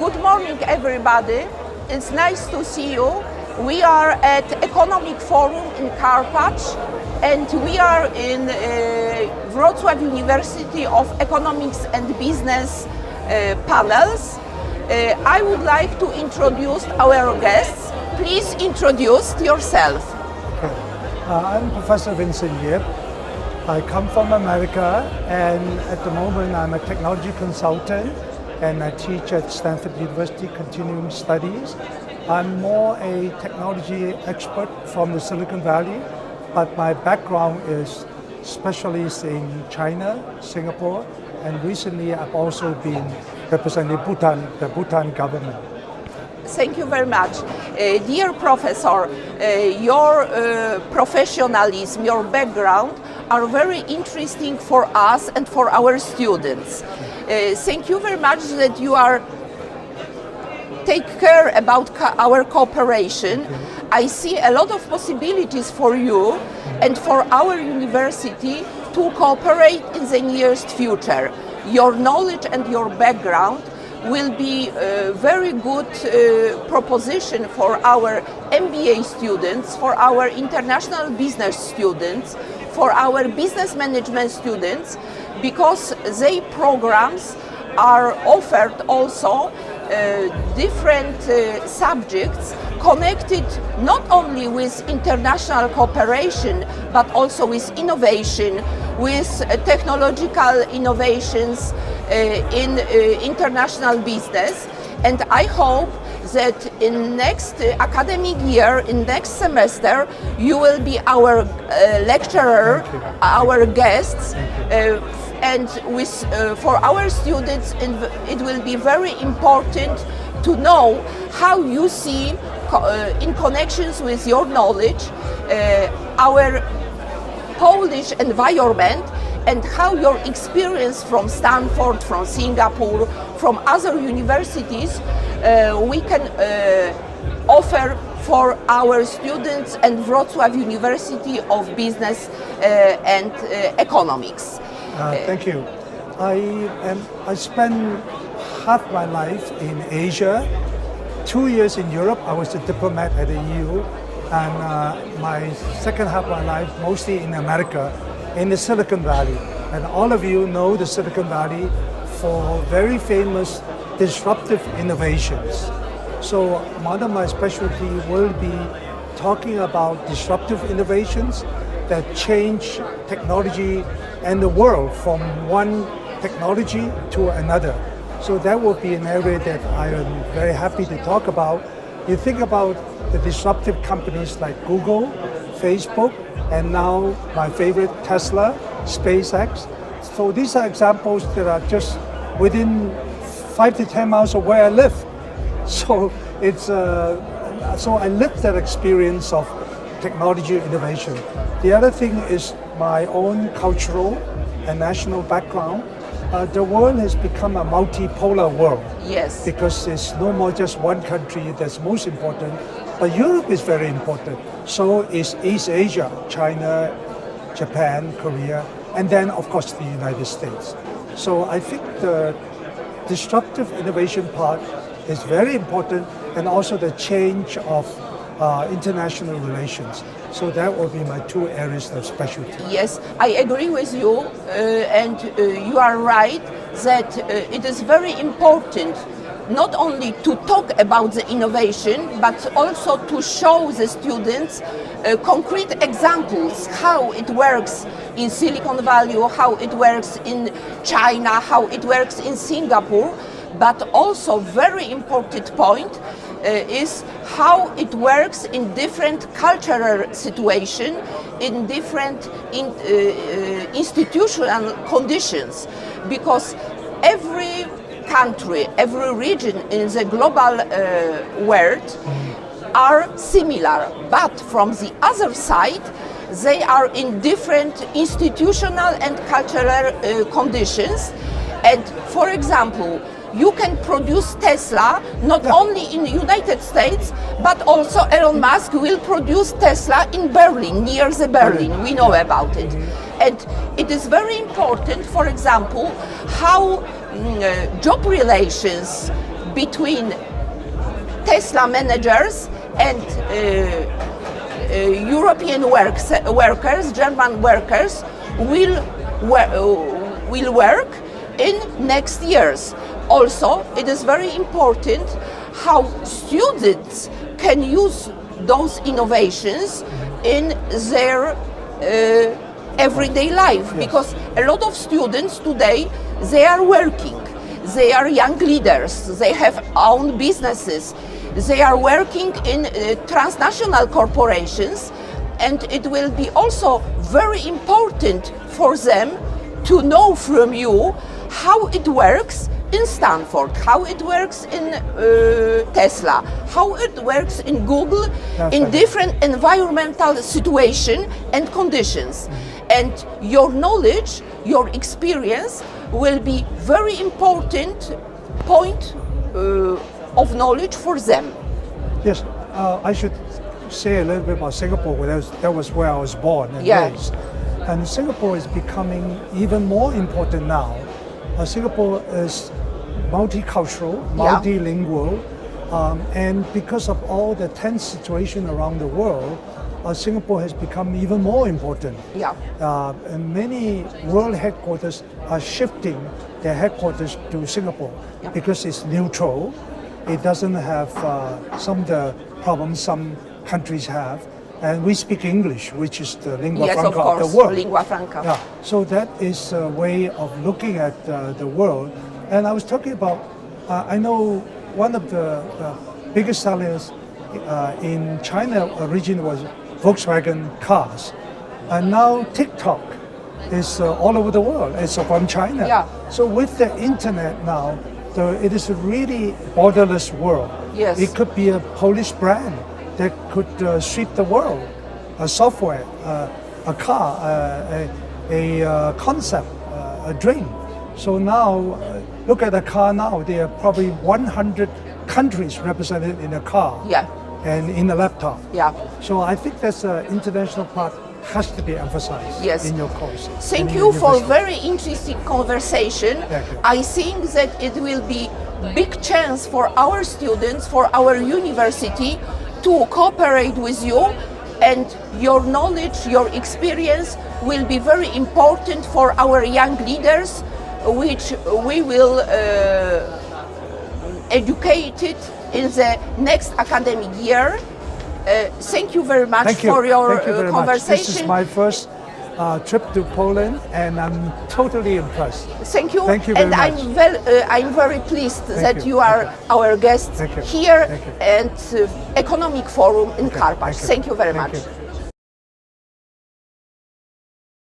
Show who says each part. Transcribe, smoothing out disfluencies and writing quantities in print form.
Speaker 1: Good morning, everybody. It's nice to see you. We are at Economic Forum in Karpacz, and we are in Wrocław University of Economics and Business panels. I would like to introduce our guests. Please introduce yourself.
Speaker 2: Okay. I'm Professor Vincent Yip. I come from America, and at the moment I'm a technology consultant, and I teach at Stanford University Continuing Studies. I'm more a technology expert from the Silicon Valley, but my background is specialist in China, Singapore, and recently I've also been representing Bhutan, the Bhutan government.
Speaker 1: Thank you very much. Dear Professor, your professionalism, your background are very interesting for us and for our students. Thank you very much that you are take care about our cooperation. I see a lot of possibilities for you and for our university to cooperate in the nearest future. Your knowledge and your background will be a very good proposition for our MBA students, for our international business students, for our business management students, because they programs are offered also different subjects connected not only with international cooperation but also with innovation, with technological innovations in international business. And I hope that in next academic year, in next semester, you will be our lecturer, our guests, and with for our students, it will be very important to know how you see, in connections with your knowledge, our Polish environment, and how your experience from Stanford, from Singapore, from other universities, we can offer for our students and Wrocław University of Business and Economics.
Speaker 2: Thank you. I spent half my life in Asia, 2 years in Europe. I was a diplomat at the EU, and my second half of my life mostly in America, in the Silicon Valley. And all of you know the Silicon Valley for very famous disruptive innovations. So one of my specialty will be talking about disruptive innovations that change technology and the world from one technology to another. So that will be an area that I am very happy to talk about. You think about the disruptive companies like Google, Facebook, and now my favorite, Tesla, SpaceX. So these are examples that are just within 5 to 10 miles of where I live. So it's so I lived that experience of technology innovation. The other thing is my own cultural and national background. The world has become a multipolar world.
Speaker 1: Yes.
Speaker 2: Because there's no more just one country that's most important, but Europe is very important. So is East Asia, China, Japan, Korea, and then of course the United States. So I think the disruptive innovation part is very important, and also the change of international relations. So that will be my two areas of specialty.
Speaker 1: Yes, I agree with you, and you are right that it is very important not only to talk about the innovation, but also to show the students concrete examples, how it works in Silicon Valley, how it works in China, how it works in Singapore. But also very important point is how it works in different cultural situation, in different institutional conditions, because every country, every region in the global world are similar, but from the other side they are in different institutional and cultural conditions. And for example, you can produce Tesla not only in the United States, but also Elon Musk will produce Tesla in Berlin, near the Berlin. We know about it. And it is very important, for example, how job relations between Tesla managers and European workers, German workers, will work in next years. Also, it is very important how students can use those innovations in their everyday life, because a lot of students today, they are working, they are young leaders, they have own businesses, they are working in transnational corporations, and it will be also very important for them to know from you how it works in Stanford, how it works in Tesla, how it works in Google, in different environmental situation and conditions. And your knowledge, your experience will be very important point of knowledge for them.
Speaker 2: Yes, I should say a little bit about Singapore. That was where I was born and raised. And Singapore is becoming even more important now. Singapore is multicultural, multilingual, and because of all the tense situation around the world, Singapore has become even more important. And many world headquarters are shifting their headquarters to Singapore because it's neutral. It doesn't have some of the problems some countries have. And we speak English, which is the lingua franca of the world.
Speaker 1: Lingua franca.
Speaker 2: So that is a way of looking at the world. And I was talking about, I know one of the biggest sellers in China originally was Volkswagen cars. And now TikTok is all over the world. It's from China. So with the internet now, it is a really borderless world. It could be a Polish brand that could sweep the world, a software, a car, a concept, a dream. So now, look at the car now, there are probably 100 countries represented in a car and in a laptop. So I think that's an international part has to be emphasized in your course.
Speaker 1: Thank you for very interesting conversation. I think that it will be big chance for our students, for our university to cooperate with you, and your knowledge, your experience will be very important for our young leaders, which we will educate it in the next academic year. Thank you very much for your conversation.
Speaker 2: This is my first trip to Poland, and I'm totally impressed.
Speaker 1: Thank you.
Speaker 2: Thank you very much.
Speaker 1: I'm very pleased that you are our guest here at Economic Forum in Karpacz. Thank you very much.